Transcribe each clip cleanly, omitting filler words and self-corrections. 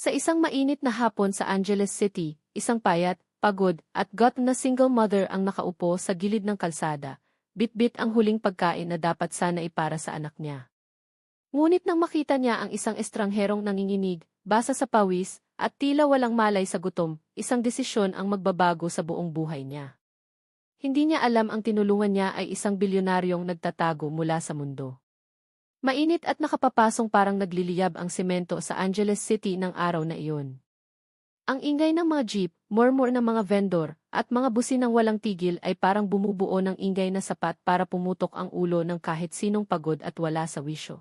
Sa isang mainit na hapon sa Angeles City, isang payat, pagod, at gutom na single mother ang nakaupo sa gilid ng kalsada, bit-bit ang huling pagkain na dapat sana ipara sa anak niya. Ngunit nang makita niya ang isang estrangherong nanginginig, basa sa pawis, at tila walang malay sa gutom, isang desisyon ang magbabago sa buong buhay niya. Hindi niya alam ang tinulungan niya ay isang bilyonaryong nagtatago mula sa mundo. Mainit at nakapapasong parang nagliliyab ang semento sa Angeles City ng araw na iyon. Ang ingay ng mga jeep, murmur ng mga vendor, at mga businang walang tigil ay parang bumubuo ng ingay na sapat para pumutok ang ulo ng kahit sinong pagod at wala sa wisyo.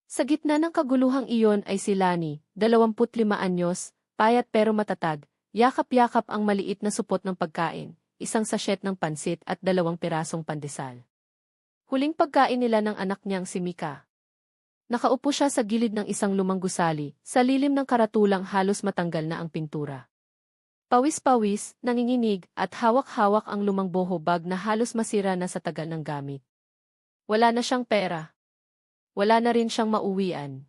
Sa gitna ng kaguluhang iyon ay si Lani, 25 anyos, payat pero matatag, yakap-yakap ang maliit na supot ng pagkain, isang sachet ng pansit at 2 pirasong pandesal. Huling pagkain nila ng anak niyang si Mika. Nakaupo siya sa gilid ng isang lumang gusali, sa lilim ng karatulang halos matanggal na ang pintura. Pawis-pawis, nanginginig, at hawak-hawak ang lumang boho bag na halos masira na sa tagal ng gamit. Wala na siyang pera. Wala na rin siyang mauwian.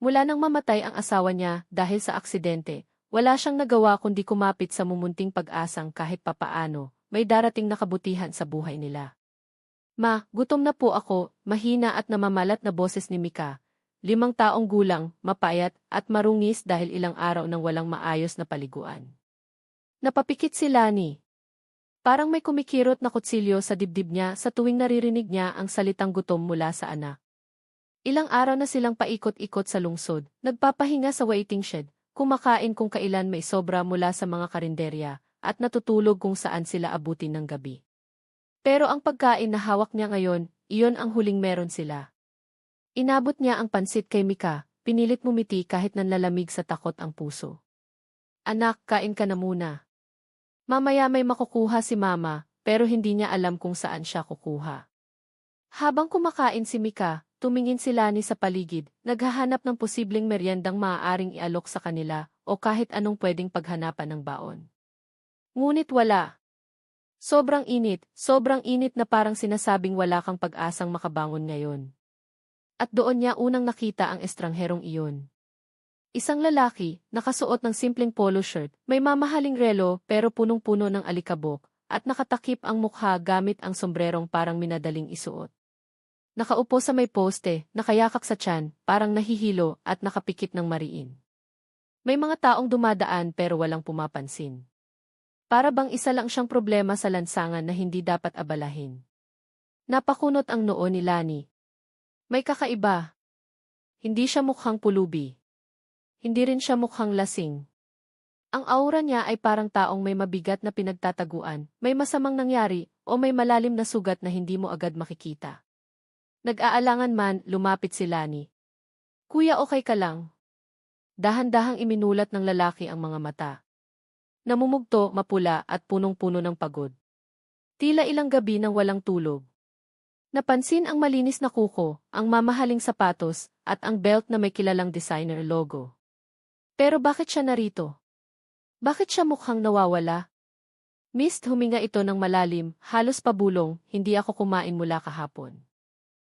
Mula nang mamatay ang asawa niya dahil sa aksidente, wala siyang nagawa kundi kumapit sa mumunting pag-asang kahit papaano, may darating na kabutihan sa buhay nila. Ma, gutom na po ako, mahina at namamalat na boses ni Mika. 5 taong gulang, mapayat, at marungis dahil ilang araw nang walang maayos na paliguan. Napapikit si Lani. Parang may kumikirot na kutsilyo sa dibdib niya sa tuwing naririnig niya ang salitang gutom mula sa anak. Ilang araw na silang paikot-ikot sa lungsod, nagpapahinga sa waiting shed, kumakain kung kailan may sobra mula sa mga karinderya, at natutulog kung saan sila abutin ng gabi. Pero ang pagkain na hawak niya ngayon, iyon ang huling meron sila. Inabot niya ang pansit kay Mika, pinilit mumiti kahit nanlalamig sa takot ang puso. Anak, kain ka na muna. Mamaya may makukuha si Mama, pero hindi niya alam kung saan siya kukuha. Habang kumakain si Mika, tumingin si Lani sa paligid, naghahanap ng posibleng meryendang maaaring ialok sa kanila o kahit anong pwedeng paghanapan ng baon. Ngunit wala. Sobrang init na parang sinasabing wala kang pag-asang makabangon ngayon. At doon niya unang nakita ang estrangherong iyon. Isang lalaki, nakasuot ng simpleng polo shirt, may mamahaling relo pero punong-puno ng alikabok, at nakatakip ang mukha gamit ang sombrerong parang minadaling isuot. Nakaupo sa may poste, nakayakak sa tiyan, parang nahihilo at nakapikit ng mariin. May mga taong dumadaan pero walang pumapansin. Para bang isa lang siyang problema sa lansangan na hindi dapat abalahin. Napakunot ang noo ni Lani. May kakaiba. Hindi siya mukhang pulubi. Hindi rin siya mukhang lasing. Ang aura niya ay parang taong may mabigat na pinagtataguan, may masamang nangyari, o may malalim na sugat na hindi mo agad makikita. Nag-aalangan man, lumapit si Lani. Kuya, okay ka lang? Dahan-dahang iminulat ng lalaki ang mga mata. Namumugto, mapula at punong-puno ng pagod. Tila ilang gabi nang walang tulog. Napansin ang malinis na kuko, ang mamahaling sapatos, at ang belt na may kilalang designer logo. Pero bakit siya narito? Bakit siya mukhang nawawala? Mist, huminga ito ng malalim, halos pabulong, hindi ako kumain mula kahapon.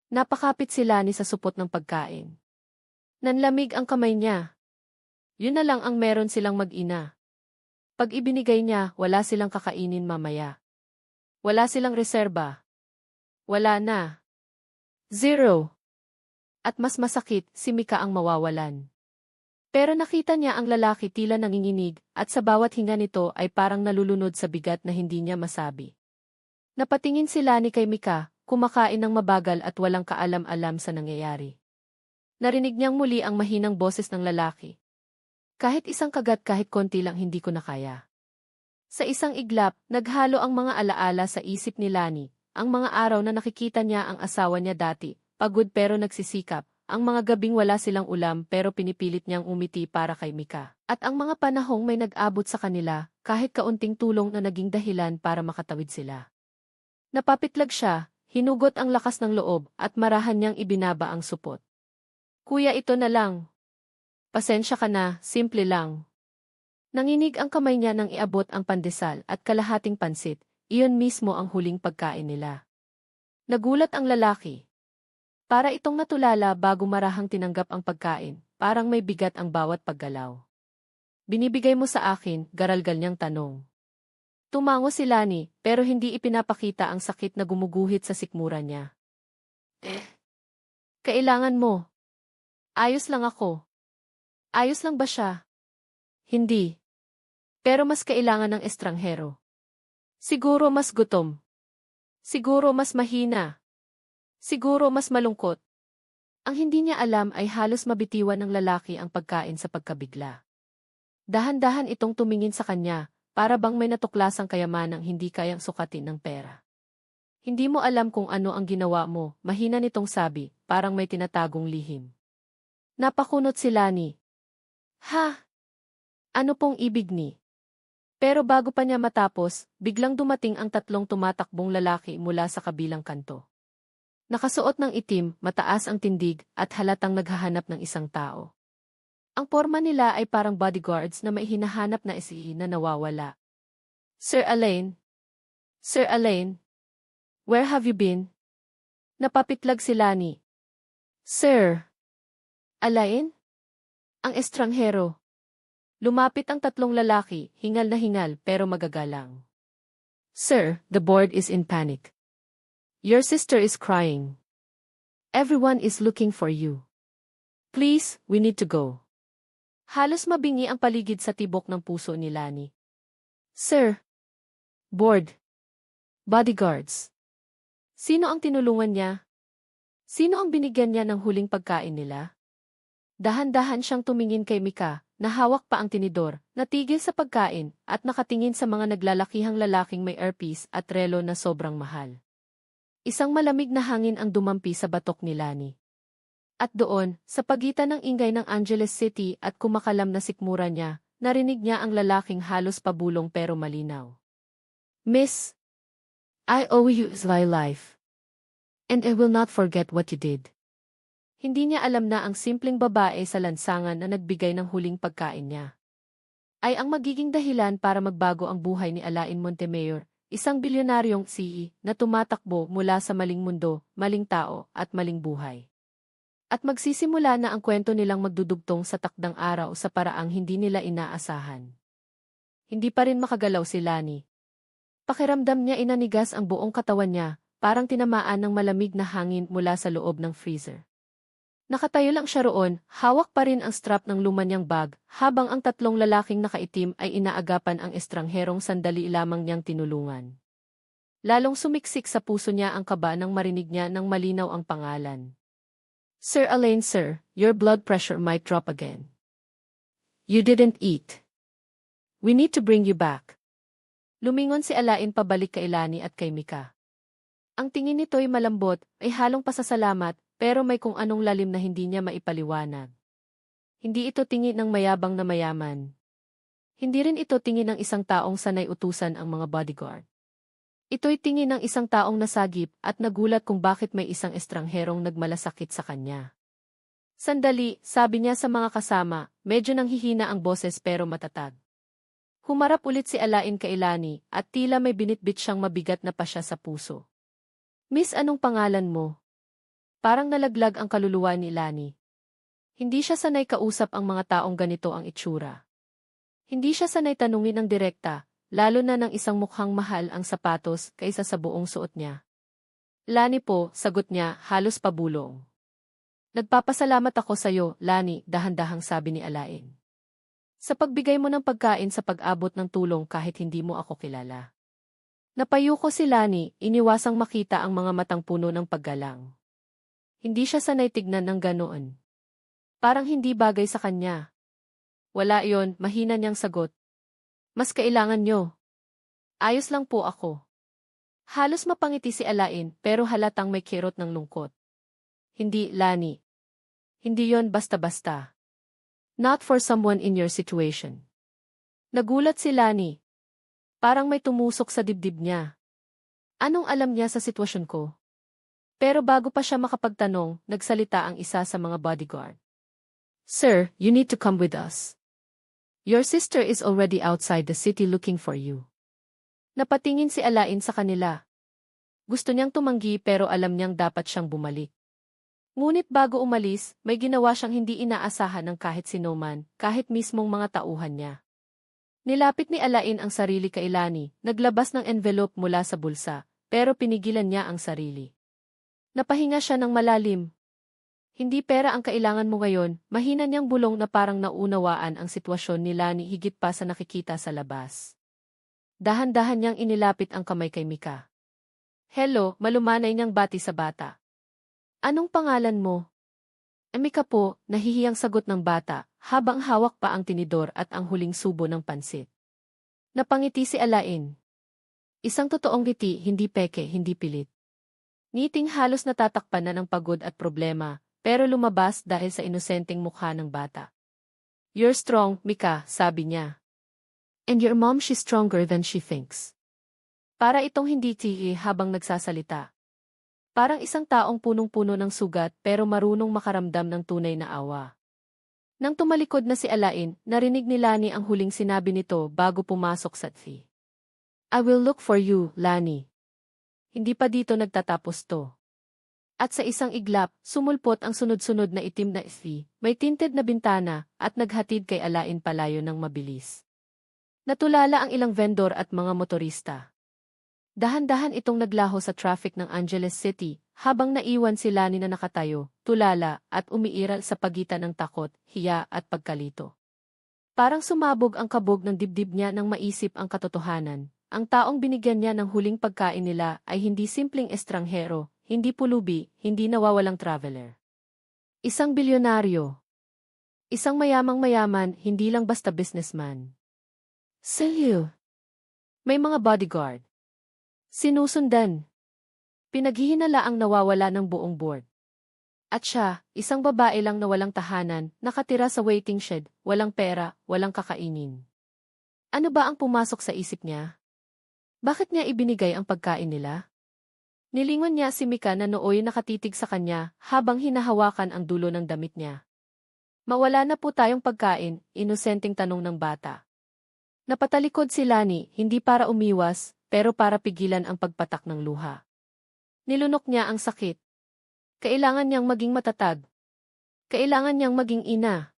Napakapit si Lani sa supot ng pagkain. Nanlamig ang kamay niya. Yun na lang ang meron silang mag-ina. Pag ibinigay niya, wala silang kakainin mamaya. Wala silang reserba. Wala na. Zero. At mas masakit, si Mika ang mawawalan. Pero nakita niya ang lalaki tila nanginginig, at sa bawat hinga nito ay parang nalulunod sa bigat na hindi niya masabi. Napatingin si Lani kay Mika, kumakain ng mabagal at walang kaalam-alam sa nangyayari. Narinig niyang muli ang mahinang boses ng lalaki. Kahit isang kagat kahit konti lang hindi ko na kaya. Sa isang iglap, naghalo ang mga alaala sa isip ni Lani, ang mga araw na nakikita niya ang asawa niya dati, pagod pero nagsisikap, ang mga gabing wala silang ulam pero pinipilit niyang umiti para kay Mika, at ang mga panahong may nag-abot sa kanila, kahit kaunting tulong na naging dahilan para makatawid sila. Napapitlag siya, hinugot ang lakas ng loob at marahan niyang ibinaba ang supot. Kuya, ito na lang. Pasensya ka na, simple lang. Nanginig ang kamay niya nang iabot ang pandesal at kalahating pansit, iyon mismo ang huling pagkain nila. Nagulat ang lalaki. Para itong natulala bago marahang tinanggap ang pagkain, parang may bigat ang bawat paggalaw. Binibigay mo sa akin, garalgal niyang tanong. Tumango si Lani, pero hindi ipinapakita ang sakit na gumuguhit sa sikmura niya. Kailangan mo. Ayos lang ako. Ayos lang ba siya? Hindi. Pero mas kailangan ng estranghero. Siguro mas gutom. Siguro mas mahina. Siguro mas malungkot. Ang hindi niya alam ay halos mabitiwan ng lalaki ang pagkain sa pagkabigla. Dahan-dahan itong tumingin sa kanya, para bang may natuklasang kayamanang hindi kayang sukatin ng pera. Hindi mo alam kung ano ang ginawa mo, mahina nitong sabi, parang may tinatagong lihim. Napakunot si Lani. Ha? Ano pong ibig ni? Pero bago pa niya matapos, biglang dumating ang tatlong tumatakbong lalaki mula sa kabilang kanto. Nakasuot ng itim, mataas ang tindig, at halatang naghahanap ng isang tao. Ang porma nila ay parang bodyguards na may hinahanap na isihi na nawawala. Sir Alain? Sir Alain? Where have you been? Napapitlag si Lani. Sir? Alain? Ang estranghero. Lumapit ang tatlong lalaki, hingal na hingal pero magagalang. Sir, the board is in panic. Your sister is crying. Everyone is looking for you. Please, we need to go. Halos mabingi ang paligid sa tibok ng puso ni Lani. Sir. Board. Bodyguards. Sino ang tinulungan niya? Sino ang binigyan niya ng huling pagkain nila? Dahan-dahan siyang tumingin kay Mika, na hawak pa ang tinidor, natigil sa pagkain, at nakatingin sa mga naglalakihang lalaking may earpiece at relo na sobrang mahal. Isang malamig na hangin ang dumampi sa batok ni Lani. At doon, sa pagitan ng ingay ng Angeles City at kumakalam na sikmura niya, narinig niya ang lalaking halos pabulong pero malinaw. Miss, I owe you my life. And I will not forget what you did. Hindi niya alam na ang simpleng babae sa lansangan na nagbigay ng huling pagkain niya ay ang magiging dahilan para magbago ang buhay ni Alain Montemayor, isang bilyonaryong CEO na tumatakbo mula sa maling mundo, maling tao, at maling buhay. At magsisimula na ang kwento nilang magdudugtong sa takdang araw sa paraang hindi nila inaasahan. Hindi pa rin makagalaw si Lani. Pakiramdam niya inanigas ang buong katawan niya, parang tinamaan ng malamig na hangin mula sa loob ng freezer. Nakatayo lang siya roon, hawak pa rin ang strap ng lumanyang bag, habang ang tatlong lalaking nakaitim ay inaagapan ang estrangherong sandali lamang niyang tinulungan. Lalong sumiksik sa puso niya ang kaba nang marinig niya ng malinaw ang pangalan. Sir Alain, sir, your blood pressure might drop again. You didn't eat. We need to bring you back. Lumingon si Alain pabalik kay Lani at kay Mika. Ang tingin nito'y malambot, ay halong pasasalamat, pero may kung anong lalim na hindi niya maipaliwanag. Hindi ito tingin ng mayabang na mayaman. Hindi rin ito tingin ng isang taong sanay utusan ang mga bodyguard. Ito'y tingin ng isang taong nasagip at nagulat kung bakit may isang estrangherong nagmalasakit sa kanya. Sandali, sabi niya sa mga kasama, medyo nanghihina ang boses pero matatag. Humarap ulit si Alain kay Lani at tila may binitbit siyang mabigat na pasya sa puso. Miss, anong pangalan mo? Parang nalaglag ang kaluluwa ni Lani. Hindi siya sanay kausap ang mga taong ganito ang itsura. Hindi siya sanay tanungin ng direkta, lalo na ng isang mukhang mahal ang sapatos kaysa sa buong suot niya. Lani po, sagot niya, halos pabulong. Nagpapasalamat ako sa iyo, Lani, dahan-dahang sabi ni Alain. Sa pagbigay mo ng pagkain sa pag-abot ng tulong kahit hindi mo ako kilala. Napayuko si Lani, iniwasang makita ang mga matang puno ng paggalang. Hindi siya sanay tignan ng ganoon. Parang hindi bagay sa kanya. Wala yon, mahina niyang sagot. Mas kailangan nyo. Ayos lang po ako. Halos mapangiti si Alain pero halatang may kirot ng lungkot. Hindi, Lani. Hindi yon basta-basta. Not for someone in your situation. Nagulat si Lani. Parang may tumusok sa dibdib niya. Anong alam niya sa sitwasyon ko? Pero bago pa siya makapagtanong, nagsalita ang isa sa mga bodyguard. Sir, you need to come with us. Your sister is already outside the city looking for you. Napatingin si Alain sa kanila. Gusto niyang tumanggi pero alam niyang dapat siyang bumalik. Ngunit bago umalis, may ginawa siyang hindi inaasahan ng kahit sinuman, kahit mismong mga tauhan niya. Nilapit ni Alain ang sarili kay Lani, naglabas ng envelope mula sa bulsa, pero pinigilan niya ang sarili. Napahinga siya ng malalim. Hindi pera ang kailangan mo ngayon, mahina niyang bulong na parang naunawaan ang sitwasyon ni Lani higit pa sa nakikita sa labas. Dahan-dahan niyang inilapit ang kamay kay Mika. Hello, malumanay niyang bati sa bata. Anong pangalan mo? Mika po, nahihiyang sagot ng bata, habang hawak pa ang tinidor at ang huling subo ng pansit. Napangiti si Alain. Isang totoong ngiti, hindi peke, hindi pilit. Ngiting halos natatakpan na ng pagod at problema, pero lumabas dahil sa inosenteng mukha ng bata. You're strong, Mika, sabi niya. And your mom, she's stronger than she thinks. Para itong hindi tihi habang nagsasalita. Parang isang taong punong-puno ng sugat pero marunong makaramdam ng tunay na awa. Nang tumalikod na si Alain, narinig ni Lani ang huling sinabi nito bago pumasok sa thi. I will look for you, Lani. Hindi pa dito nagtatapos to. At sa isang iglap, sumulpot ang sunod-sunod na itim na thi, may tinted na bintana, at naghatid kay Alain palayo ng mabilis. Natulala ang ilang vendor at mga motorista. Dahan-dahan itong naglaho sa traffic ng Angeles City, habang naiwan si Lani na nakatayo, tulala, at umiiral sa pagitan ng takot, hiya at pagkalito. Parang sumabog ang kabog ng dibdib niya nang maisip ang katotohanan. Ang taong binigyan niya ng huling pagkain nila ay hindi simpleng estranghero, hindi pulubi, hindi nawawalang traveler. Isang bilyonaryo. Isang mayamang-mayaman, hindi lang basta businessman. Silyo. May mga bodyguard. Sinusundan. Pinaghihinala ang nawawala ng buong board. At siya, isang babae lang na walang tahanan, nakatira sa waiting shed, walang pera, walang kakainin. Ano ba ang pumasok sa isip niya? Bakit niya ibinigay ang pagkain nila? Nilingon niya si Mika na nooy nakatitig sa kanya habang hinahawakan ang dulo ng damit niya. Mawala na po tayong pagkain, inosenteng tanong ng bata. Napatalikod si Lani, hindi para umiwas, pero para pigilan ang pagpatak ng luha. Nilunok niya ang sakit. Kailangan niyang maging matatag. Kailangan niyang maging ina.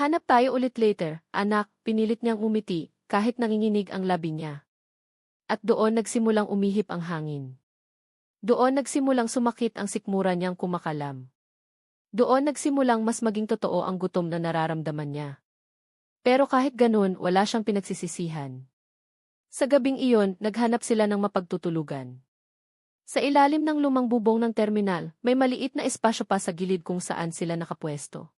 Hanap tayo ulit later, anak, pinilit niyang umiti, kahit nanginginig ang labi niya. At doon nagsimulang umihip ang hangin. Doon nagsimulang sumakit ang sikmura niyang kumakalam. Doon nagsimulang mas maging totoo ang gutom na nararamdaman niya. Pero kahit ganun, wala siyang pinagsisisihan. Sa gabing iyon, naghanap sila ng mapagtutulugan. Sa ilalim ng lumang bubong ng terminal, may maliit na espasyo pa sa gilid kung saan sila nakapwesto.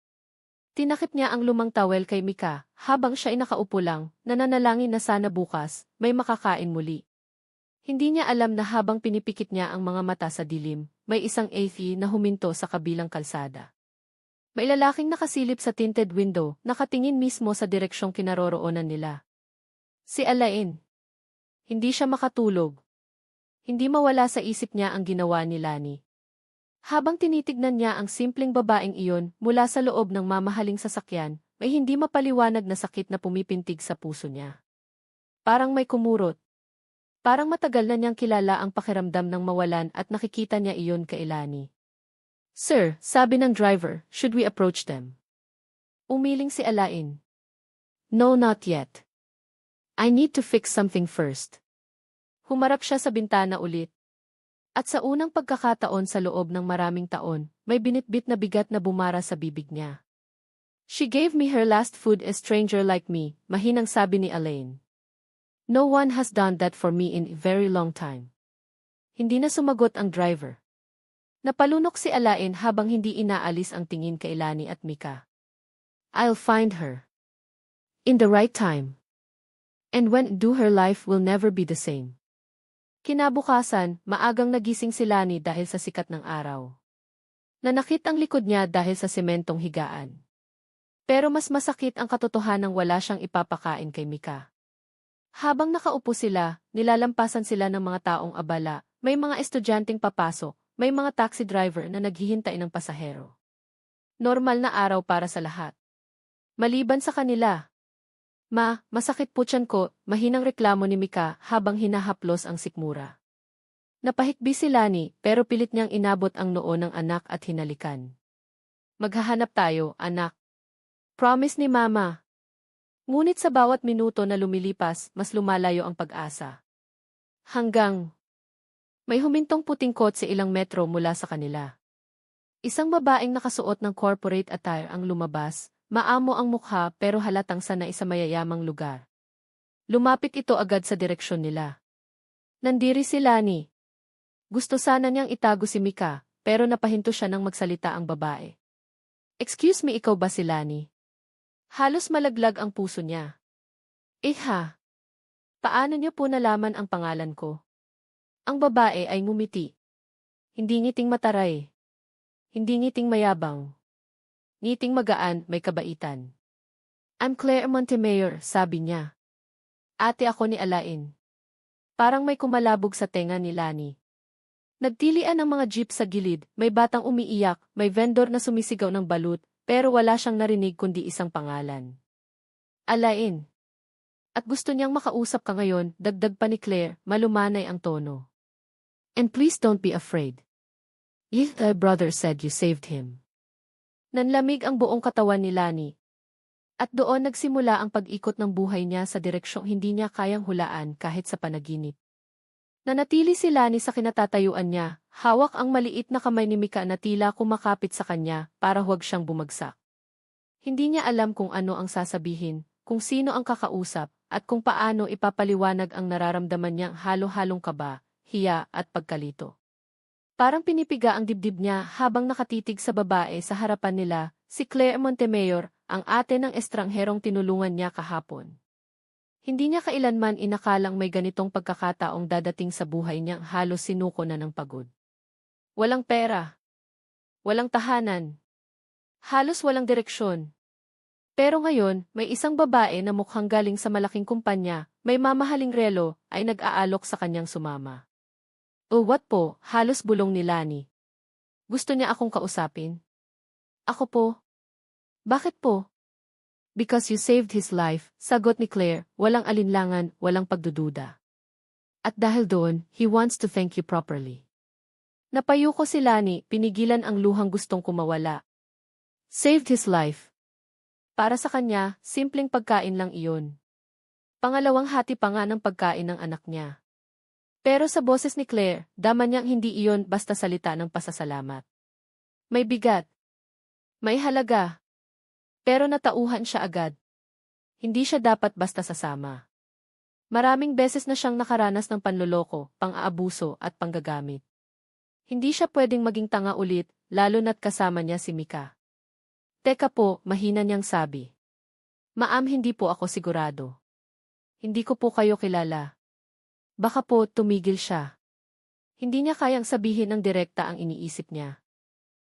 Tinakip niya ang lumang towel kay Mika, habang siya ay nakaupo lang, nananalangin na sana bukas, may makakain muli. Hindi niya alam na habang pinipikit niya ang mga mata sa dilim, may isang AV na huminto sa kabilang kalsada. May lalaking nakasilip sa tinted window, nakatingin mismo sa direksyong kinaroroonan nila. Si Alain. Hindi siya makatulog. Hindi mawala sa isip niya ang ginawa ni Lani. Habang tinitignan niya ang simpleng babaeng iyon mula sa loob ng mamahaling sasakyan, may hindi mapaliwanag na sakit na pumipintig sa puso niya. Parang may kumurot. Parang matagal na niyang kilala ang pakiramdam ng mawalan at nakikita niya iyon kay Lani. Sir, sabi ng driver, should we approach them? Umiling si Alain. No, not yet. I need to fix something first. Humarap siya sa bintana ulit. At sa unang pagkakataon sa loob ng maraming taon, may binitbit na bigat na bumara sa bibig niya. She gave me her last food, a stranger like me, mahinang sabi ni Alain. No one has done that for me in a very long time. Hindi na sumagot ang driver. Napalunok si Alain habang hindi inaalis ang tingin kay Lani at Mika. I'll find her. In the right time. And when do her life will never be the same. Kinabukasan, maagang nagising si Lani dahil sa sikat ng araw. Nanakit ang likod niya dahil sa sementong higaan. Pero mas masakit ang katotohanang wala siyang ipapakain kay Mika. Habang nakaupo sila, nilalampasan sila ng mga taong abala, may mga estudyanteng papasok, may mga taxi driver na naghihintay ng pasahero. Normal na araw para sa lahat. Maliban sa kanila. Ma, masakit po tiyan ko, mahinang reklamo ni Mika habang hinahaplos ang sikmura. Napahikbi si Lani pero pilit niyang inabot ang noo ng anak at hinalikan. Maghahanap tayo, anak. Promise ni Mama. Ngunit sa bawat minuto na lumilipas, mas lumalayo ang pag-asa. Hanggang may humintong puting kotse ilang metro mula sa kanila. Isang babaeng nakasuot ng corporate attire ang lumabas, maamo ang mukha pero halatang sanay sa mayayamang lugar. Lumapit ito agad sa direksyon nila. Nandiri si Lani. Gusto sana niyang itago si Mika, pero napahinto siya nang magsalita ang babae. Excuse me, ikaw ba si Lani? Halos malaglag ang puso niya. Ha? Paano niyo po nalaman ang pangalan ko? Ang babae ay ngumiti. Hindi ngiting mataray. Hindi ngiting mayabang. Ngiting magaan, may kabaitan. I'm Claire Montemayor, sabi niya. Ate ako ni Alain. Parang may kumalabog sa tenga ni Lani. Nagtilian ang mga jeep sa gilid, may batang umiiyak, may vendor na sumisigaw ng balut, pero wala siyang narinig kundi isang pangalan. Alain. At gusto niyang makausap ka ngayon, dagdag pa ni Claire, malumanay ang tono. And please don't be afraid. Thy brother said you saved him. Nanlamig ang buong katawan ni Lani. At doon nagsimula ang pag-ikot ng buhay niya sa direksyong hindi niya kayang hulaan kahit sa panaginip. Nanatili si Lani sa kinatatayuan niya, hawak ang maliit na kamay ni Mika na tila kumakapit sa kanya para huwag siyang bumagsak. Hindi niya alam kung ano ang sasabihin, kung sino ang kakausap, at kung paano ipapaliwanag ang nararamdaman niyang halo-halong kaba, hiya at pagkalito. Parang pinipiga ang dibdib niya habang nakatitig sa babae sa harapan nila, si Claire Montemayor, ang ate ng estrangherong tinulungan niya kahapon. Hindi niya kailanman inakalang may ganitong pagkakataong dadating sa buhay niyang halos sinuko na ng pagod. Walang pera. Walang tahanan. Halos walang direksyon. Pero ngayon, may isang babae na mukhang galing sa malaking kumpanya, may mamahaling relo, ay nag-aalok sa kanyang sumama. Oh, what po, halos bulong ni Lani. Gusto niya akong kausapin? Ako po. Bakit po? Because you saved his life, sagot ni Claire, walang alinlangan, walang pagdududa. At dahil doon, he wants to thank you properly. Napayuko si Lani, pinigilan ang luhang gustong kumawala. Saved his life. Para sa kanya, simpleng pagkain lang iyon. Pangalawang hati pa nga ng pagkain ng anak niya. Pero sa boses ni Claire, dama niyang hindi iyon basta salita ng pasasalamat. May bigat. May halaga. Pero natauhan siya agad. Hindi siya dapat basta sasama. Maraming beses na siyang nakaranas ng panloloko, pang-aabuso at panggagamit. Hindi siya pwedeng maging tanga ulit, lalo na't kasama niya si Mika. Teka po, mahina niyang sabi. Ma'am, hindi po ako sigurado. Hindi ko po kayo kilala. Baka po tumigil siya. Hindi niya kayang sabihin ng direkta ang iniisip niya.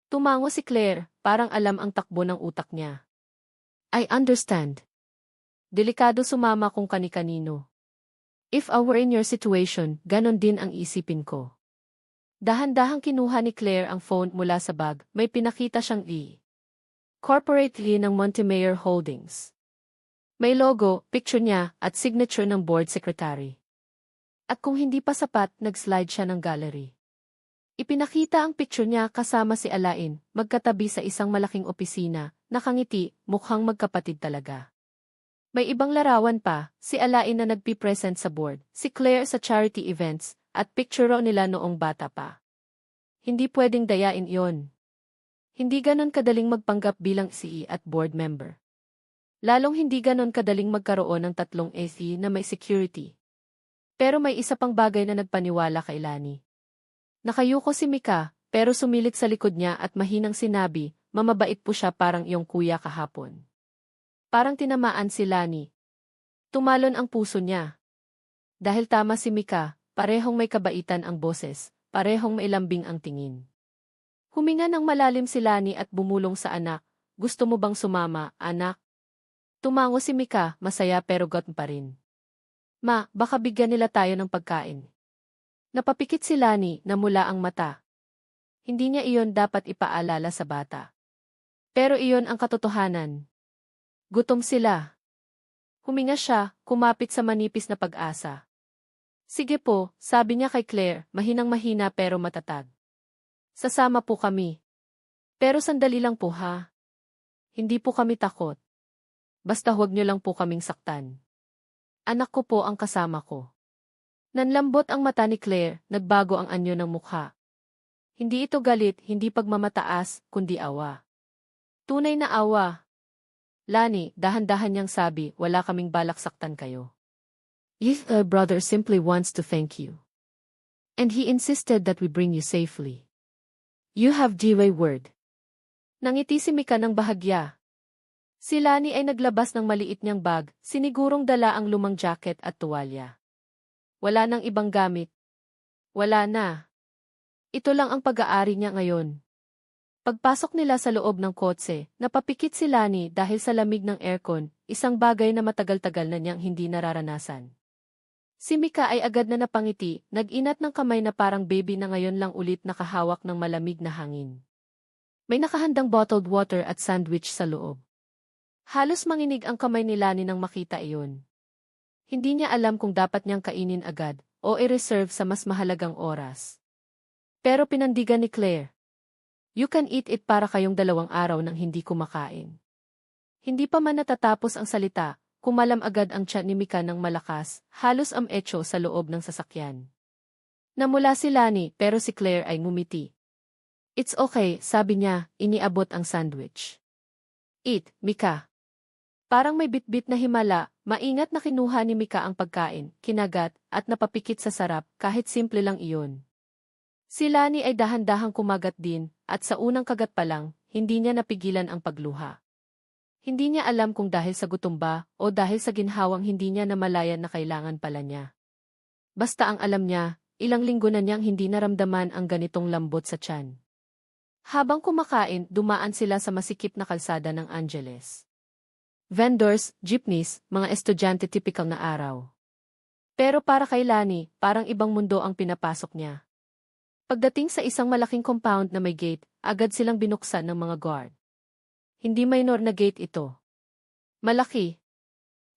Tumango si Claire, parang alam ang takbo ng utak niya. I understand. Delikado sumama kung kani-kanino. If I were in your situation, ganon din ang isipin ko. Dahan-dahang kinuha ni Claire ang phone mula sa bag, may pinakita siyang corporate ng Montemayor Holdings. May logo, picture niya, at signature ng board secretary. At kung hindi pa sapat, nag-slide siya ng gallery. Ipinakita ang picture niya kasama si Alain, magkatabi sa isang malaking opisina, nakangiti, mukhang magkapatid talaga. May ibang larawan pa, si Alain na nagpi-present sa board, si Claire sa charity events, at picture raw nila noong bata pa. Hindi pwedeng dayain iyon. Hindi ganon kadaling magpanggap bilang CEO at board member. Lalong hindi ganon kadaling magkaroon ng 3 AC na may security. Pero may isa pang bagay na nagpaniwala kay Lani. Nakayuko si Mika, pero sumilit sa likod niya at mahinang sinabi, mamabait po siya parang iyong kuya kahapon. Parang tinamaan si Lani. Tumalon ang puso niya. Dahil tama si Mika, parehong may kabaitan ang boses, parehong may lambing ang tingin. Huminga ng malalim si Lani at bumulong sa anak, gusto mo bang sumama, anak? Tumango si Mika, masaya pero got pa rin. Ma, baka bigyan nila tayo ng pagkain. Napapikit si Lani, namula ang mata. Hindi niya iyon dapat ipaalala sa bata. Pero iyon ang katotohanan. Gutom sila. Huminga siya, kumapit sa manipis na pag-asa. Sige po, sabi niya kay Claire, mahinang-mahina pero matatag. Sasama po kami. Pero sandali lang po ha. Hindi po kami takot. Basta huwag niyo lang po kaming saktan. Anak ko po ang kasama ko. Nanlambot ang mata ni Claire, nagbago ang anyo ng mukha. Hindi ito galit, hindi pagmamataas, kundi awa. Tunay na awa. Lani, dahan-dahan niyang sabi, wala kaming balak saktan kayo. Your brother simply wants to thank you. And he insisted that we bring you safely. You have Jiway word. Nangiti si Mika ng bahagya. Si Lani ay naglabas ng maliit niyang bag, sinigurong dala ang lumang jacket at tuwalya. Wala nang ibang gamit. Wala na. Ito lang ang pag-aari niya ngayon. Pagpasok nila sa loob ng kotse, napapikit si Lani dahil sa lamig ng aircon, isang bagay na matagal-tagal na niyang hindi nararanasan. Si Mika ay agad na napangiti, nag-inat ng kamay na parang baby na ngayon lang ulit nakahawak ng malamig na hangin. May nakahandang bottled water at sandwich sa loob. Halos manginig ang kamay ni Lani nang makita iyon. Hindi niya alam kung dapat niyang kainin agad o i-reserve sa mas mahalagang oras. Pero pinandigan ni Claire. You can eat it para kayong 2 araw nang hindi kumakain. Hindi pa man natatapos ang salita, kumalam agad ang tiyan ni Mika ng malakas, halos am-echo sa loob ng sasakyan. Namula si Lani pero si Claire ay ngumiti. It's okay, sabi niya, iniabot ang sandwich. Eat, Mika. Parang may bitbit na himala, maingat na kinuha ni Mika ang pagkain, kinagat, at napapikit sa sarap kahit simple lang iyon. Si Lani ay dahan-dahang kumagat din, at sa unang kagat pa lang, hindi niya napigilan ang pagluha. Hindi niya alam kung dahil sa gutom ba o dahil sa ginhawang hindi niya namalayan na kailangan pala niya. Basta ang alam niya, ilang linggo na niyang hindi naramdaman ang ganitong lambot sa tiyan. Habang kumakain, dumaan sila sa masikip na kalsada ng Angeles. Vendors, jeepneys, mga estudyante tipikal na araw. Pero para kay Lani, parang ibang mundo ang pinapasok niya. Pagdating sa isang malaking compound na may gate, agad silang binuksan ng mga guard. Hindi minor na gate ito. Malaki.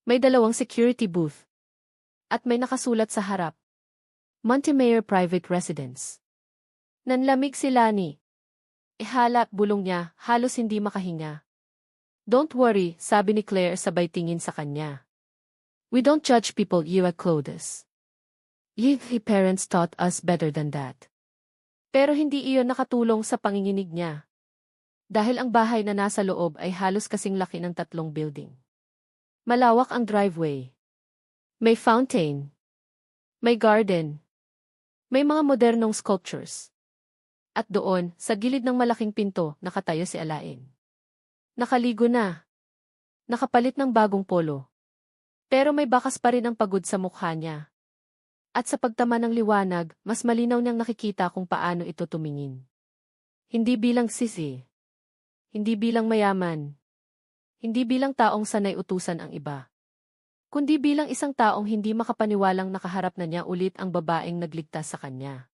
May 2 security booth. At may nakasulat sa harap. Montemayor Private Residence. Nanlamig si Lani. Ihala, bulong niya, halos hindi makahinga. Don't worry, sabi ni Claire sabay tingin sa kanya. We don't judge people you clothes. Your parents taught us better than that. Pero hindi iyon nakatulong sa panginginig niya. Dahil ang bahay na nasa loob ay halos kasing laki ng 3 building. Malawak ang driveway. May fountain. May garden. May mga modernong sculptures. At doon, sa gilid ng malaking pinto, nakatayo si Alain. Nakaligo na. Nakapalit ng bagong polo. Pero may bakas pa rin ang pagod sa mukha niya. At sa pagtama ng liwanag, mas malinaw niyang nakikita kung paano ito tumingin. Hindi bilang sisi. Hindi bilang mayaman. Hindi bilang taong sanay utusan ang iba. Kundi bilang isang taong hindi makapaniwalang nakaharap na niya ulit ang babaeng nagligtas sa kanya.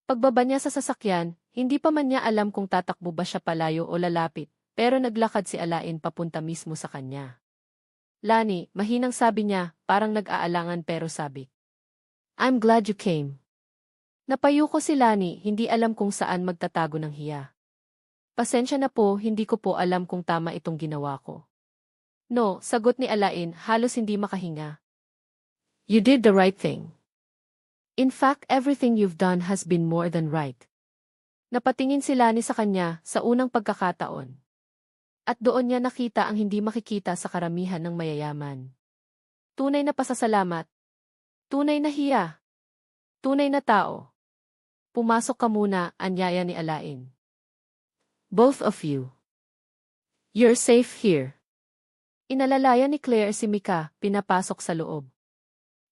Pagbaba niya sa sasakyan, hindi pa man niya alam kung tatakbo ba siya palayo o lalapit, pero naglakad si Alain papunta mismo sa kanya. Lani, mahinang sabi niya, parang nag-aalangan pero sabik. I'm glad you came. Napayuko si Lani, hindi alam kung saan magtatago ng hiya. Pasensya na po, hindi ko po alam kung tama itong ginawa ko. No, sagot ni Alain, halos hindi makahinga. You did the right thing. In fact, everything you've done has been more than right. Napatingin si Lani sa kanya sa unang pagkakataon. At doon niya nakita ang hindi makikita sa karamihan ng mayayaman. Tunay na pasasalamat. Tunay na hiya. Tunay na tao. Pumasok ka muna, anyaya ni Alain. Both of you. You're safe here. Inalalaya ni Claire si Mika, pinapasok sa loob.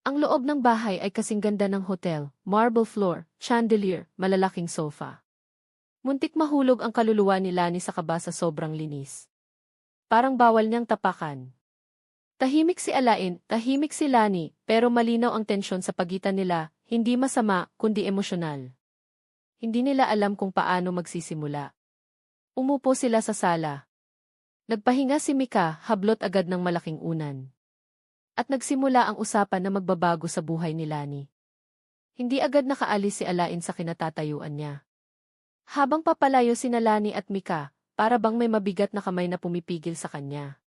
Ang loob ng bahay ay kasing ganda ng hotel, marble floor, chandelier, malalaking sofa. Muntik mahulog ang kaluluwa ni Lani sa kaba sa sobrang linis. Parang bawal niyang tapakan. Tahimik si Alain, tahimik si Lani, pero malinaw ang tensyon sa pagitan nila, hindi masama, kundi emosyonal. Hindi nila alam kung paano magsisimula. Umupo sila sa sala. Nagpahinga si Mika, hablot agad ng malaking unan. At nagsimula ang usapan na magbabago sa buhay ni Lani. Hindi agad nakaalis si Alain sa kinatatayuan niya. Habang papalayo sina Lani at Mika, para bang may mabigat na kamay na pumipigil sa kanya.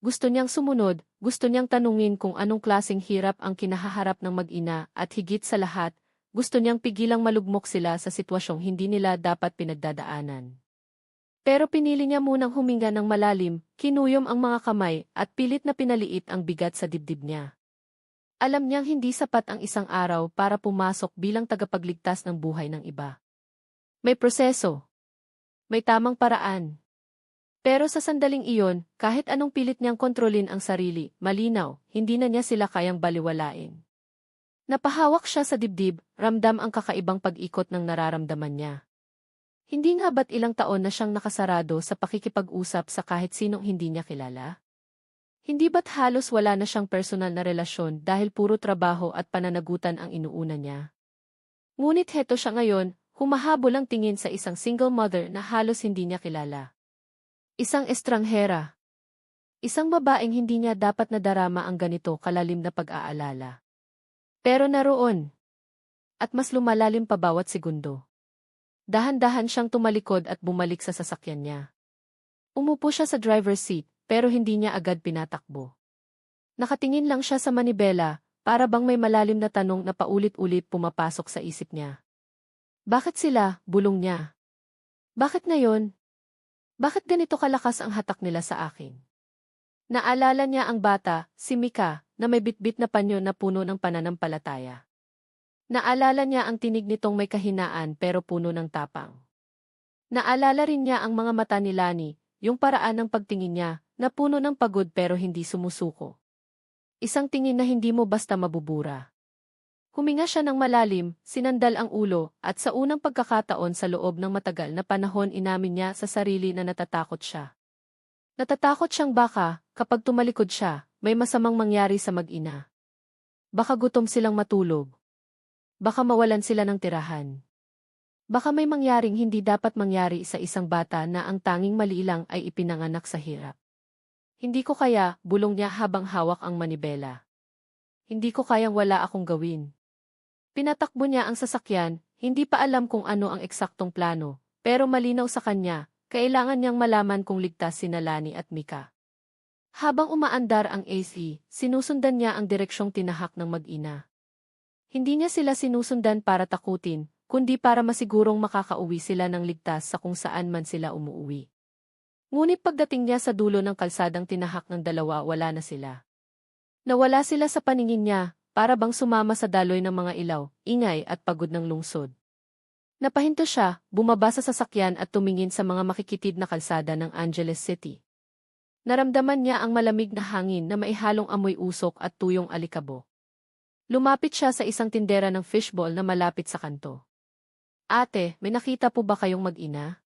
Gusto niyang sumunod, gusto niyang tanungin kung anong klaseng hirap ang kinahaharap ng mag-ina at higit sa lahat, gusto niyang pigilang malugmok sila sa sitwasyong hindi nila dapat pinagdadaanan. Pero pinili niya munang huminga ng malalim, kinuyom ang mga kamay at pilit na pinaliit ang bigat sa dibdib niya. Alam niyang hindi sapat ang isang araw para pumasok bilang tagapagligtas ng buhay ng iba. May proseso. May tamang paraan. Pero sa sandaling iyon, kahit anong pilit niyang kontrolin ang sarili, malinaw, hindi na niya sila kayang baliwalain. Napahawak siya sa dibdib, ramdam ang kakaibang pag-ikot ng nararamdaman niya. Hindi nga ba't ilang taon na siyang nakasarado sa pakikipag-usap sa kahit sinong hindi niya kilala? Hindi ba't halos wala na siyang personal na relasyon dahil puro trabaho at pananagutan ang inuuna niya? Ngunit heto siya ngayon, humahabol ang tingin sa isang single mother na halos hindi niya kilala. Isang estranghera. Isang babaeng hindi niya dapat nadarama ang ganito kalalim na pag-aalala. Pero naroon. At mas lumalalim pa bawat segundo. Dahan-dahan siyang tumalikod at bumalik sa sasakyan niya. Umupo siya sa driver's seat, pero hindi niya agad pinatakbo. Nakatingin lang siya sa manibela, para bang may malalim na tanong na paulit-ulit pumapasok sa isip niya. Bakit sila, bulong niya? Bakit ngayon? Bakit ganito kalakas ang hatak nila sa akin? Naalala niya ang bata, si Mika, na may bitbit na panyo na puno ng pananampalataya. Naalala niya ang tinig nitong may kahinaan pero puno ng tapang. Naalala rin niya ang mga mata ni Lani, yung paraan ng pagtingin niya, na puno ng pagod pero hindi sumusuko. Isang tingin na hindi mo basta mabubura. Huminga siya ng malalim, sinandal ang ulo, at sa unang pagkakataon sa loob ng matagal na panahon inamin niya sa sarili na natatakot siya. Natatakot siyang baka, kapag tumalikod siya, may masamang mangyari sa mag-ina. Baka gutom silang matulog. Baka mawalan sila ng tirahan. Baka may mangyaring hindi dapat mangyari sa isang bata na ang tanging mali lang ay ipinanganak sa hirap. Hindi ko kaya, bulong niya habang hawak ang manibela. Hindi ko kayang wala akong gawin. Pinatakbo niya ang sasakyan, hindi pa alam kung ano ang eksaktong plano, pero malinaw sa kanya, kailangan niyang malaman kung ligtas sina Lani at Mika. Habang umaandar ang AC, sinusundan niya ang direksyong tinahak ng mag-ina. Hindi niya sila sinusundan para takutin, kundi para masigurong makakauwi sila ng ligtas sa kung saan man sila umuuwi. Ngunit pagdating niya sa dulo ng kalsadang tinahak ng dalawa, wala na sila. Nawala sila sa paningin niya, para bang sumama sa daloy ng mga ilaw, ingay at pagod ng lungsod. Napahinto siya, bumaba sa sasakyan at tumingin sa mga makikitid na kalsada ng Angeles City. Naramdaman niya ang malamig na hangin na maihalong amoy usok at tuyong alikabo. Lumapit siya sa isang tindera ng fishball na malapit sa kanto. Ate, may nakita po ba kayong mag-ina?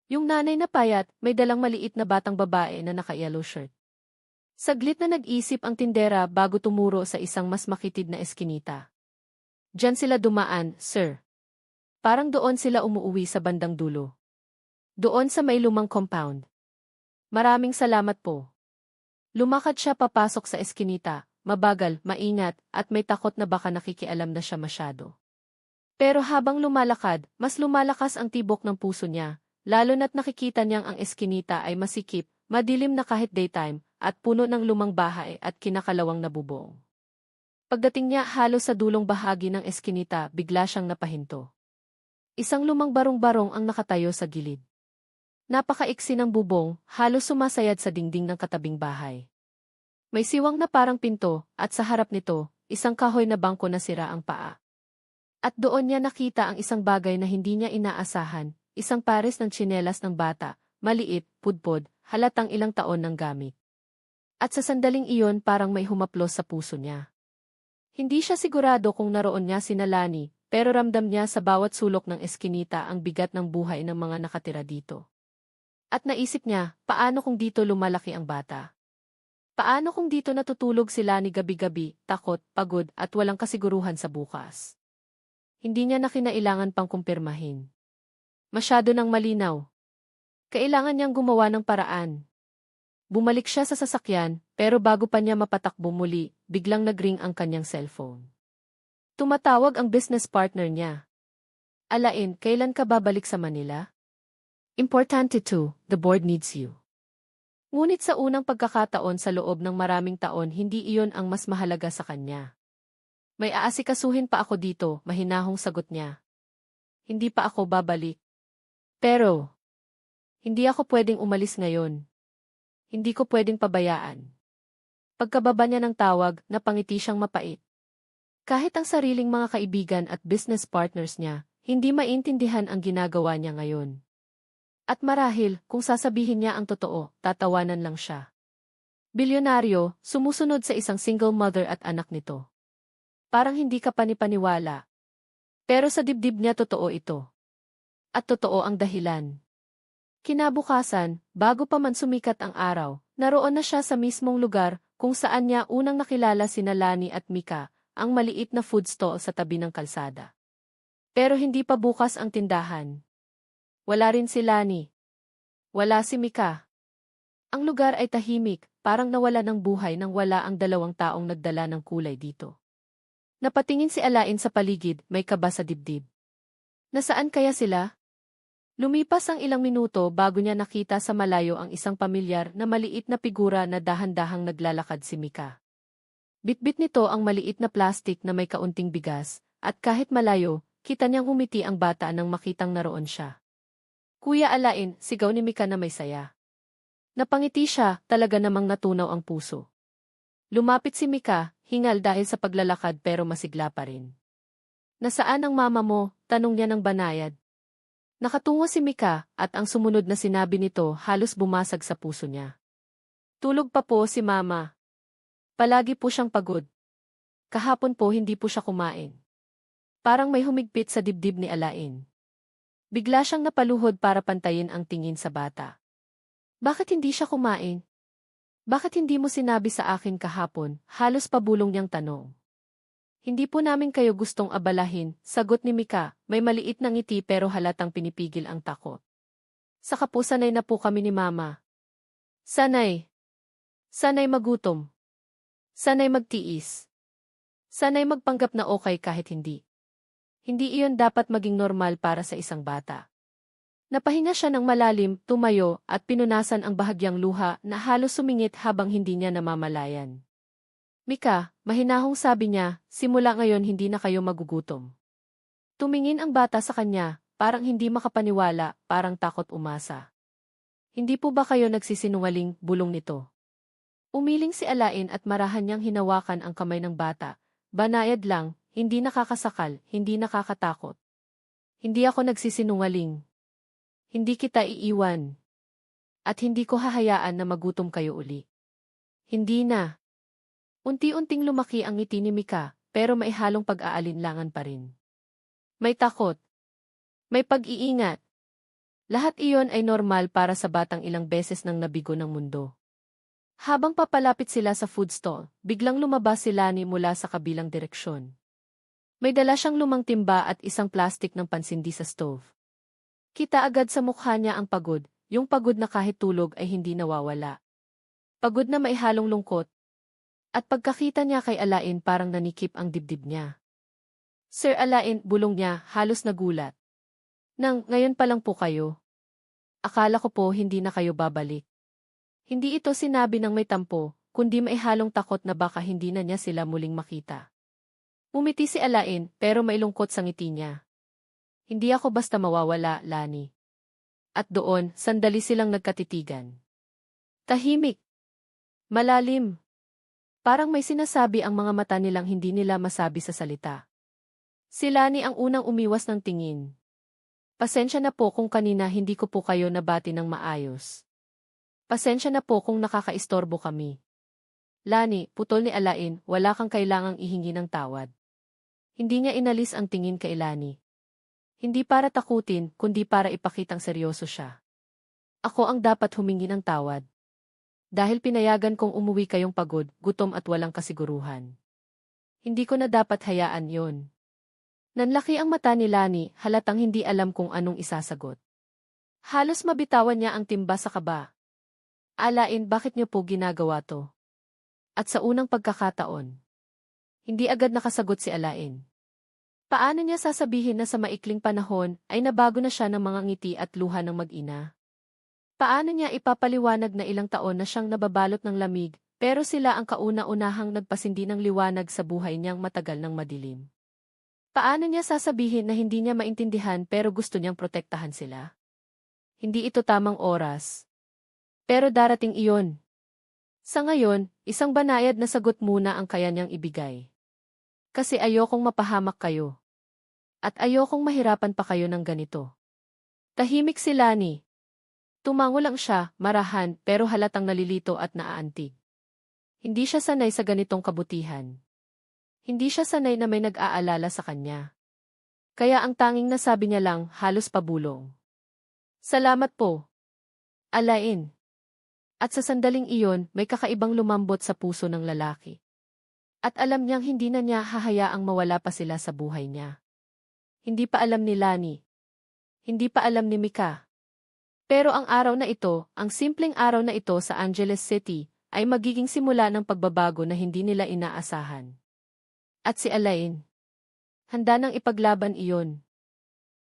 Yung nanay na payat, may dalang maliit na batang babae na naka-yellow shirt. Saglit na nag-isip ang tindera bago tumuro sa isang mas makitid na eskinita. Diyan sila dumaan, sir. Parang doon sila umuuwi sa bandang dulo. Doon sa may lumang compound. Maraming salamat po. Lumakad siya papasok sa eskinita, mabagal, maingat, at may takot na baka nakikialam na siya masyado. Pero habang lumalakad, mas lumalakas ang tibok ng puso niya, lalo na't nakikita niyang ang eskinita ay masikip, madilim na kahit daytime, at puno ng lumang bahay at kinakalawang na bubong. Pagdating niya halos sa dulong bahagi ng eskinita, bigla siyang napahinto. Isang lumang barong-barong ang nakatayo sa gilid. Napakaiksi ng bubong, halos sumasayad sa dingding ng katabing bahay. May siwang na parang pinto, at sa harap nito, isang kahoy na bangko na sira ang paa. At doon niya nakita ang isang bagay na hindi niya inaasahan, isang pares ng tsinelas ng bata, maliit, pudpod, halatang ilang taon ng gamit. At sa sandaling iyon parang may humaplos sa puso niya. Hindi siya sigurado kung naroon niya sina Lani, pero ramdam niya sa bawat sulok ng eskinita ang bigat ng buhay ng mga nakatira dito. At naisip niya, paano kung dito lumalaki ang bata? Paano kung dito natutulog sila ni gabi-gabi, takot, pagod at walang kasiguruhan sa bukas? Hindi niya na kinailangan pang kumpirmahin. Masyado nang malinaw. Kailangan niyang gumawa ng paraan. Bumalik siya sa sasakyan, pero bago pa niya mapatakbo muli, biglang nagring ang kanyang cellphone. Tumatawag ang business partner niya. Alain, kailan ka babalik sa Manila? Importante too, the board needs you. Ngunit sa unang pagkakataon sa loob ng maraming taon hindi iyon ang mas mahalaga sa kanya. May aasikasuhin pa ako dito, mahinahong sagot niya. Hindi pa ako babalik. Pero, hindi ako pwedeng umalis ngayon. Hindi ko pwedeng pabayaan. Pagkababa niya ng tawag, napangiti siyang mapait. Kahit ang sariling mga kaibigan at business partners niya, hindi maintindihan ang ginagawa niya ngayon. At marahil, kung sasabihin niya ang totoo, tatawanan lang siya. Bilyonaryo, sumusunod sa isang single mother at anak nito. Parang hindi ka panipaniwala. Pero sa dibdib niya totoo ito. At totoo ang dahilan. Kinabukasan, bago pa man sumikat ang araw, naroon na siya sa mismong lugar kung saan niya unang nakilala sina Lani at Mika, ang maliit na food stall sa tabi ng kalsada. Pero hindi pa bukas ang tindahan. Wala rin si Lani. Wala si Mika. Ang lugar ay tahimik, parang nawala ng buhay nang wala ang dalawang taong nagdala ng kulay dito. Napatingin si Alain sa paligid, may kaba sa dibdib. Nasaan kaya sila? Lumipas ang ilang minuto bago niya nakita sa malayo ang isang pamilyar na maliit na figura na dahan-dahang naglalakad si Mika. Bitbit nito ang maliit na plastik na may kaunting bigas, at kahit malayo, kita niyang humiti ang bata nang makitang naroon siya. Kuya Alain, sigaw ni Mika na may saya. Napangiti siya, talaga namang natunaw ang puso. Lumapit si Mika, hingal dahil sa paglalakad pero masigla pa rin. Nasaan ang mama mo? Tanong niya ng banayad. Nakatungo si Mika, at ang sumunod na sinabi nito halos bumasag sa puso niya. Tulog pa po si mama. Palagi po siyang pagod. Kahapon po hindi po siya kumain. Parang may humigpit sa dibdib ni Alain. Bigla siyang napaluhod para pantayin ang tingin sa bata. Bakit hindi siya kumain? Bakit hindi mo sinabi sa akin kahapon? Halos pabulong niyang tanong. Hindi po namin kayo gustong abalahin, sagot ni Mika, may maliit na ngiti pero halatang pinipigil ang takot. Saka po sanay na po kami ni mama. Sanay. Sanay magutom. Sanay magtiis. Sanay magpanggap na okay kahit hindi. Hindi iyon dapat maging normal para sa isang bata. Napahinga siya ng malalim, tumayo, at pinunasan ang bahagyang luha na halos sumingit habang hindi niya namamalayan. Mika, mahinahong sabi niya, simula ngayon hindi na kayo magugutom. Tumingin ang bata sa kanya, parang hindi makapaniwala, parang takot umasa. Hindi po ba kayo nagsisinungaling, bulong nito? Umiling si Alain at marahan niyang hinawakan ang kamay ng bata. Banayad lang, hindi nakakasakal, hindi nakakatakot. Hindi ako nagsisinungaling. Hindi kita iiwan. At hindi ko hahayaan na magutom kayo uli. Hindi na. Unti-unting lumaki ang ngiti ni Mika, pero may halong pag-aalinlangan pa rin. May takot. May pag-iingat. Lahat iyon ay normal para sa batang ilang beses nang nabigo ng mundo. Habang papalapit sila sa food stall, biglang lumabas si Lani mula sa kabilang direksyon. May dala siyang lumang timba at isang plastik ng pansindi sa stove. Kita agad sa mukha niya ang pagod, yung pagod na kahit tulog ay hindi nawawala. Pagod na may halong lungkot. At pagkakita niya kay Alain parang nanikip ang dibdib niya. Sir Alain, bulong niya, halos nagulat. Ngayon pa lang po kayo. Akala ko po hindi na kayo babalik. Hindi ito sinabi ng may tampo, kundi may halong takot na baka hindi na niya sila muling makita. Umiti si Alain, pero may lungkot sa ngiti niya. Hindi ako basta mawawala, Lani. At doon, sandali silang nagkatitigan. Tahimik. Malalim. Parang may sinasabi ang mga mata nilang hindi nila masabi sa salita. Si Lani ang unang umiwas ng tingin. Pasensya na po kung kanina hindi ko po kayo nabati ng maayos. Pasensya na po kung nakakaistorbo kami. Lani, putol ni Alain, wala kang kailangang ihingi ng tawad. Hindi niya inalis ang tingin kay Lani. Hindi para takutin, kundi para ipakitang seryoso siya. Ako ang dapat humingi ng tawad. Dahil pinayagan kong umuwi kayong pagod, gutom at walang kasiguruhan. Hindi ko na dapat hayaan yon. Nanlaki ang mata ni Lani, halatang hindi alam kung anong isasagot. Halos mabitawan niya ang timba sa kaba. Alain, bakit niyo po ginagawa to? At sa unang pagkakataon, hindi agad nakasagot si Alain. Paano niya sasabihin na sa maikling panahon ay nabago na siya ng mga ngiti at luha ng mag-ina? Paano niya ipapaliwanag na ilang taon na siyang nababalot ng lamig, pero sila ang kauna-unahang nagpasindi ng liwanag sa buhay niyang matagal ng madilim? Paano niya sasabihin na hindi niya maintindihan pero gusto niyang protektahan sila? Hindi ito tamang oras. Pero darating iyon. Sa ngayon, isang banayad na sagot muna ang kaya niyang ibigay. Kasi ayokong mapahamak kayo. At ayokong mahirapan pa kayo ng ganito. Tahimik si Lani. Tumango lang siya, marahan, pero halatang nalilito at naaantig. Hindi siya sanay sa ganitong kabutihan. Hindi siya sanay na may nag-aalala sa kanya. Kaya ang tanging nasabi niya lang, halos pabulong. Salamat po. Alain. At sa sandaling iyon, may kakaibang lumambot sa puso ng lalaki. At alam niyang hindi na niya hahayaang mawala pa sila sa buhay niya. Hindi pa alam ni Lani. Hindi pa alam ni Mika. Pero ang araw na ito, ang simpleng araw na ito sa Angeles City, ay magiging simula ng pagbabago na hindi nila inaasahan. At si Alain. Handa nang ipaglaban iyon.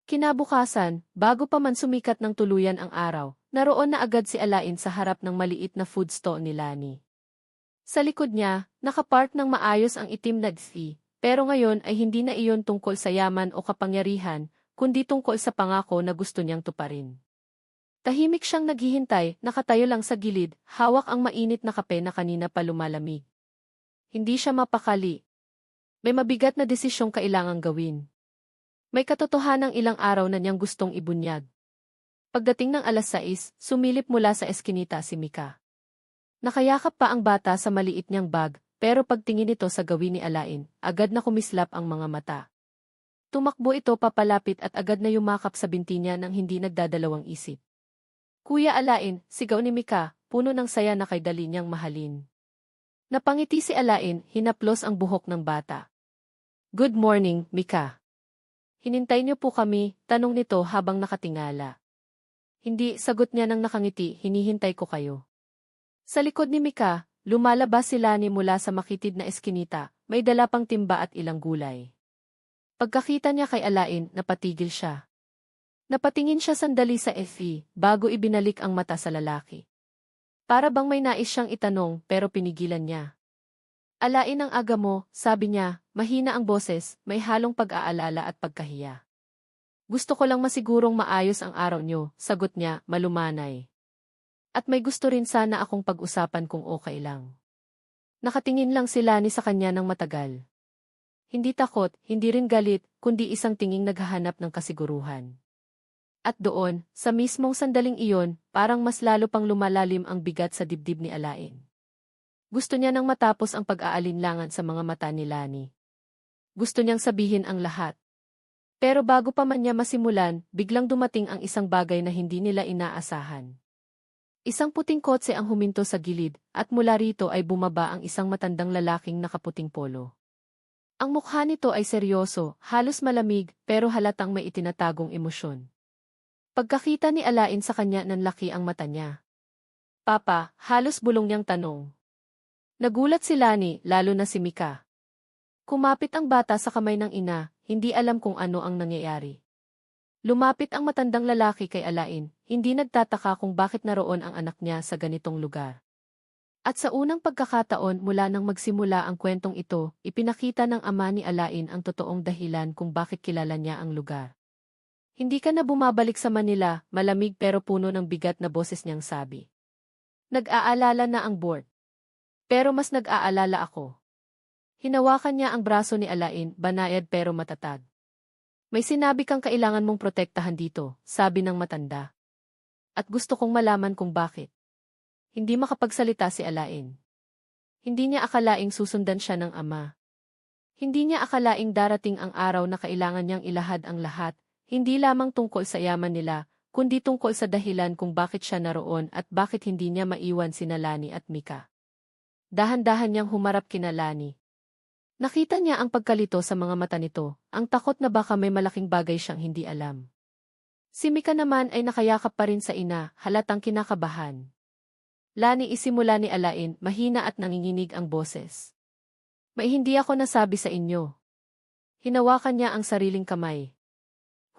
Kinabukasan, bago pa man sumikat ng tuluyan ang araw, naroon na agad si Alain sa harap ng maliit na food stall ni Lani. Sa likod niya, nakapark ng maayos ang itim na SUV, pero ngayon ay hindi na iyon tungkol sa yaman o kapangyarihan, kundi tungkol sa pangako na gusto niyang tuparin. Tahimik siyang naghihintay, nakatayo lang sa gilid, hawak ang mainit na kape na kanina pa lumalamig. Hindi siya mapakali. May mabigat na desisyong kailangang gawin. May katotohanang ilang araw na niyang gustong ibunyag. Pagdating ng alas 6, sumilip mula sa eskinita si Mika. Nakayakap pa ang bata sa maliit niyang bag, pero pagtingin ito sa gawin ni Alain, agad na kumislap ang mga mata. Tumakbo ito papalapit at agad na yumakap sa binti niya nang hindi nagdadalawang isip. Kuya Alain, sigaw ni Mika, puno ng saya na kay dali niyang mahalin. Napangiti si Alain, hinaplos ang buhok ng bata. Good morning, Mika. Hinintay niyo po kami, tanong nito habang nakatingala. Hindi, sagot niya nang nakangiti, hinihintay ko kayo. Sa likod ni Mika, lumalabas si Lani mula sa makitid na eskinita, may dala pang timba at ilang gulay. Pagkakita niya kay Alain, napatigil siya. Napatingin siya sandali sa FE, bago ibinalik ang mata sa lalaki. Para bang may nais siyang itanong, pero pinigilan niya. Alain ang aga mo, sabi niya, mahina ang boses, may halong pag-aalala at pagkahiya. Gusto ko lang masigurong maayos ang araw niyo, sagot niya, malumanay. At may gusto rin sana akong pag-usapan kung okay lang. Nakatingin lang si Lani sa kanya ng matagal. Hindi takot, hindi rin galit, kundi isang tinging naghahanap ng kasiguruhan. At doon, sa mismong sandaling iyon, parang mas lalo pang lumalalim ang bigat sa dibdib ni Alain. Gusto niya nang matapos ang pag-aalinlangan sa mga mata ni Lani. Gusto niyang sabihin ang lahat. Pero bago pa man niya masimulan, biglang dumating ang isang bagay na hindi nila inaasahan. Isang puting kotse ang huminto sa gilid, at mula rito ay bumaba ang isang matandang lalaking nakaputing polo. Ang mukha nito ay seryoso, halos malamig, pero halatang may itinatagong emosyon. Pagkakita ni Alain sa kanya, nanlaki ang mata niya. Papa, halos bulong niyang tanong. Nagulat si Lani, lalo na si Mika. Kumapit ang bata sa kamay ng ina, hindi alam kung ano ang nangyayari. Lumapit ang matandang lalaki kay Alain, hindi nagtataka kung bakit naroon ang anak niya sa ganitong lugar. At sa unang pagkakataon mula nang magsimula ang kwentong ito, ipinakita ng ama ni Alain ang totoong dahilan kung bakit kilala niya ang lugar. Hindi ka na bumabalik sa Manila, malamig pero puno ng bigat na boses niyang sabi. Nag-aalala na ang board. Pero mas nag-aalala ako. Hinawakan niya ang braso ni Alain, banayad pero matatag. May sinabi kang kailangan mong protektahan dito, sabi ng matanda. At gusto kong malaman kung bakit. Hindi makapagsalita si Alain. Hindi niya akalaing susundan siya ng ama. Hindi niya akalaing darating ang araw na kailangan niyang ilahad ang lahat, hindi lamang tungkol sa yaman nila, kundi tungkol sa dahilan kung bakit siya naroon at bakit hindi niya maiwan sina Lani at Mika. Dahan-dahan niyang humarap kina Lani. Nakita niya ang pagkalito sa mga mata nito, ang takot na baka may malaking bagay siyang hindi alam. Si Mika naman ay nakayakap pa rin sa ina, halatang kinakabahan. Lani, isimula ni Alain, mahina at nanginginig ang boses. May hindi ako nasabi sa inyo. Hinawakan niya ang sariling kamay.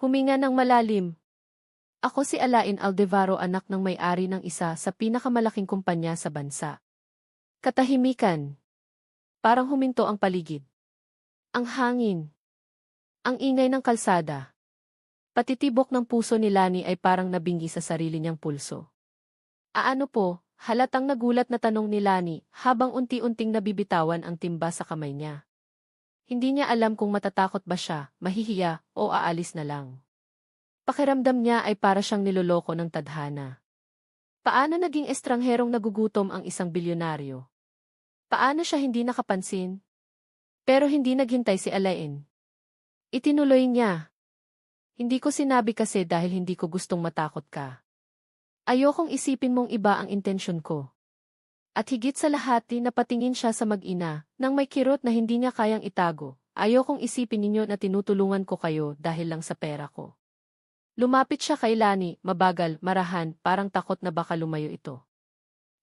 Huminga ng malalim. Ako si Alain Aldevaro, anak ng may-ari ng isa sa pinakamalaking kumpanya sa bansa. Katahimikan. Parang huminto ang paligid. Ang hangin. Ang ingay ng kalsada. Patitibok ng puso ni Lani ay parang nabinggi sa sarili niyang pulso. Aano po? Halatang nagulat na tanong ni Lani habang unti-unting nabibitawan ang timba sa kamay niya. Hindi niya alam kung matatakot ba siya, mahihiya, o aalis na lang. Pakiramdam niya ay para siyang niloloko ng tadhana. Paano naging estrangherong nagugutom ang isang bilyonaryo? Paano siya hindi nakapansin? Pero hindi naghintay si Alain. Itinuloy niya. Hindi ko sinabi kasi dahil hindi ko gustong matakot ka. Ayokong isipin mong iba ang intensyon ko. At higit sa lahat, napatingin siya sa mag-ina, nang may kirot na hindi niya kayang itago. Ayokong isipin ninyo na tinutulungan ko kayo dahil lang sa pera ko. Lumapit siya kay Lani, mabagal, marahan, parang takot na baka lumayo ito.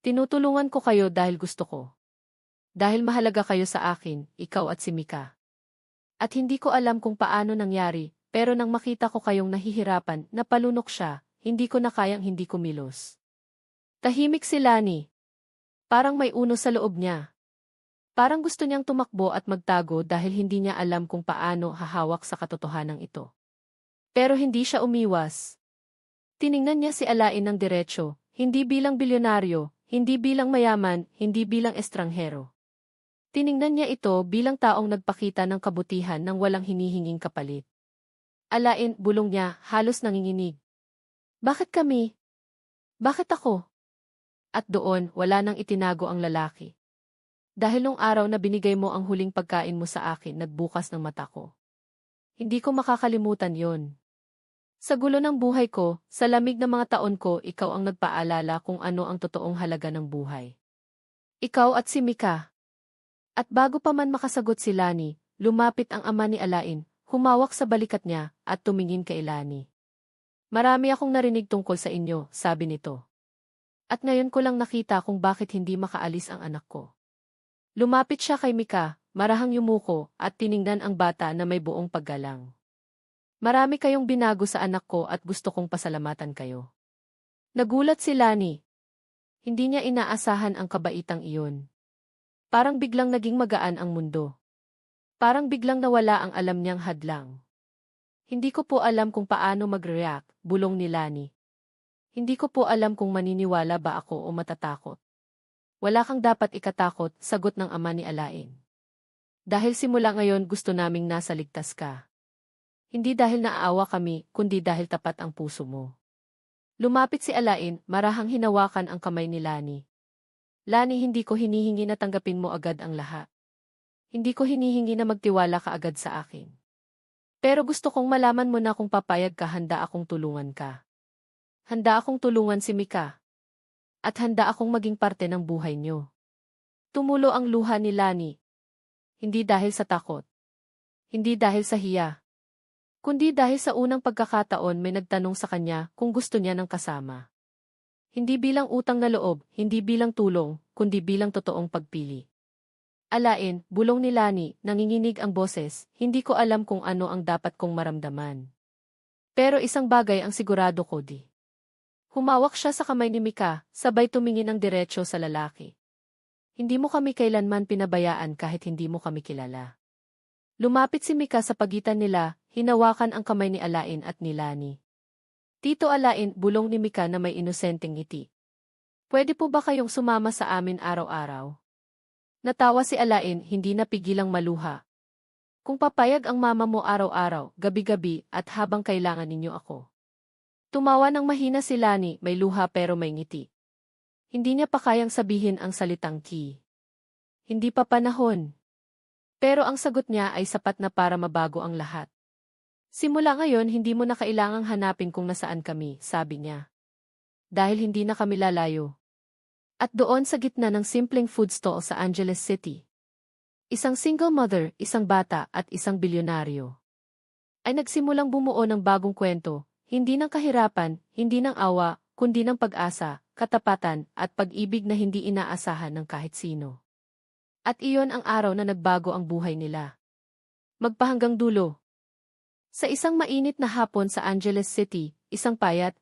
Tinutulungan ko kayo dahil gusto ko. Dahil mahalaga kayo sa akin, ikaw at si Mika. At hindi ko alam kung paano nangyari, pero nang makita ko kayong nahihirapan, napalunok siya, hindi ko na kayang hindi kumilos. Tahimik si Lani. Parang may uno sa loob niya. Parang gusto niyang tumakbo at magtago dahil hindi niya alam kung paano hahawak sa katotohanan ito. Pero hindi siya umiwas. Tiningnan niya si Alain ng diretsyo, hindi bilang bilyonaryo, hindi bilang mayaman, hindi bilang estranghero. Tiningnan niya ito bilang taong nagpakita ng kabutihan nang walang hinihinging kapalit. Alain, bulong niya, halos nanginginig. Bakit kami? Bakit ako? At doon, wala nang itinago ang lalaki. Dahil nung araw na binigay mo ang huling pagkain mo sa akin, nagbukas ng mata ko. Hindi ko makakalimutan yon. Sa gulo ng buhay ko, sa lamig ng mga taon ko, ikaw ang nagpaalala kung ano ang totoong halaga ng buhay. Ikaw at si Mika. At bago pa man makasagot si Lani, lumapit ang ama ni Alain, humawak sa balikat niya, at tumingin kay Lani. Marami akong narinig tungkol sa inyo, sabi nito. At ngayon ko lang nakita kung bakit hindi makaalis ang anak ko. Lumapit siya kay Mika, marahang yumuko, at tiningnan ang bata na may buong paggalang. Marami kayong binago sa anak ko at gusto kong pasalamatan kayo. Nagulat si Lani. Hindi niya inaasahan ang kabaitang iyon. Parang biglang naging magaan ang mundo. Parang biglang nawala ang alam niyang hadlang. Hindi ko po alam kung paano mag-react, bulong ni Lani. Hindi ko po alam kung maniniwala ba ako o matatakot. Wala kang dapat ikatakot, sagot ng ama ni Alain. Dahil simula ngayon gusto naming nasa ligtas ka. Hindi dahil naaawa kami, kundi dahil tapat ang puso mo. Lumapit si Alain, marahang hinawakan ang kamay ni Lani. Lani, hindi ko hinihingi na tanggapin mo agad ang lahat. Hindi ko hinihingi na magtiwala ka agad sa akin. Pero gusto kong malaman mo na kung papayag ka, handa akong tulungan ka. Handa akong tulungan si Mika. At handa akong maging parte ng buhay niyo. Tumulo ang luha ni Lani. Hindi dahil sa takot. Hindi dahil sa hiya. Kundi dahil sa unang pagkakataon may nagtanong sa kanya kung gusto niya ng kasama. Hindi bilang utang na loob, hindi bilang tulong, kundi bilang totoong pagpili. Alain, bulong ni Lani, nanginginig ang boses, hindi ko alam kung ano ang dapat kong maramdaman. Pero isang bagay ang sigurado ko di. Humawak siya sa kamay ni Mika, sabay tumingin ng diretsyo sa lalaki. Hindi mo kami kailanman pinabayaan kahit hindi mo kami kilala. Lumapit si Mika sa pagitan nila, hinawakan ang kamay ni Alain at ni Lani. Tito Alain, bulong ni Mika na may inosenteng ngiti. Pwede po ba kayong sumama sa amin araw-araw? Natawa si Alain, hindi napigilang maluha. Kung papayag ang mama mo araw-araw, gabi-gabi, at habang kailangan ninyo ako. Tumawa ng mahina si Lani, may luha pero may ngiti. Hindi niya pa kayang sabihin ang salitang ki. Hindi pa panahon. Pero ang sagot niya ay sapat na para mabago ang lahat. Simula ngayon hindi mo na kailangang hanapin kung nasaan kami, sabi niya. Dahil hindi na kami lalayo. At doon sa gitna ng simpleng food stall sa Angeles City. Isang single mother, isang bata at isang bilyonaryo. Ay nagsimulang bumuo ng bagong kwento, hindi ng kahirapan, hindi ng awa, kundi ng pag-asa, katapatan at pag-ibig na hindi inaasahan ng kahit sino. At iyon ang araw na nagbago ang buhay nila. Magpahanggang dulo. Sa isang mainit na hapon sa Angeles City, isang payat,